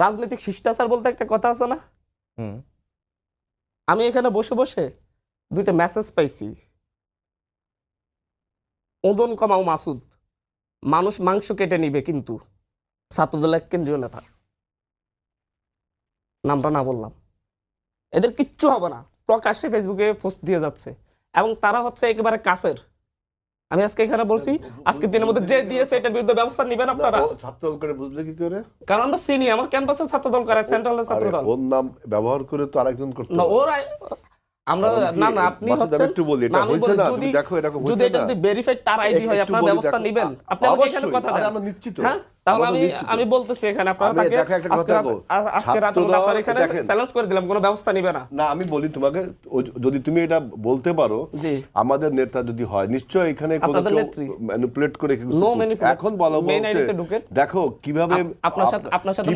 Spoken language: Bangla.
রাজনৈতিক শিষ্টাচার বলতে একটা কথা আছে না? আমি এখানে বসে বসে দুইটা মেসেজ পাইছি। ওজন কমাও মাসুদ, মানুষ মাংস কেটে নিবে কিন্তু। ছাত্রদলের কেন্দ্রীয় নেতা, নামটা না বললাম। এদের কিচ্ছু হবে না, প্রকাশ্যে ফেসবুকে পোস্ট দিয়ে যাচ্ছে এবং তারা হচ্ছে একেবারে কাছের। আমি আজকে এখানে বলছি, আজকে দিনের মধ্যে যে দিয়েছে এটার বিরুদ্ধে ব্যবস্থা নেবেন আপনারা। ছাত্রদল করে বুঝলে কি করে? কারণ আমরা চিনি, আমার ক্যাম্পাসের ছাত্রদল করে, সেন্ট্রালের ছাত্রদল। ওর নাম ব্যবহার করে তো আরেকজন করতে না, পারে। ওরা আমরা না না আপনি হচ্ছেন একটু বলি, এটা হইছে না, তুমি দেখো এটা যদি হইছে এটা না। যদি ভেরিফাইড তার আইডি হয় আপনারা ব্যবস্থা নেবেন। আপনি আমাকে এখানে কথা দেন। আমরা নিশ্চিত। হ্যাঁ, তাহলে আমি বলতেছি এখানে আপনারা তাকে আজকে রাতে আপনারা এখানে চ্যালেঞ্জ করে দিলাম, কোনো ব্যবস্থা নেবে না। না, আমি বলি তোমাকে, যদি তুমি এটা বলতে পারো, জি আমাদের নেতা যদি হয়, নিশ্চয় এখানে কোনো ম্যানিপুলেট করে নো ম্যানিপুলেট, এখন বলা মেইন আইডিতে ঢুকেন, দেখো কিভাবে আপনার সাথে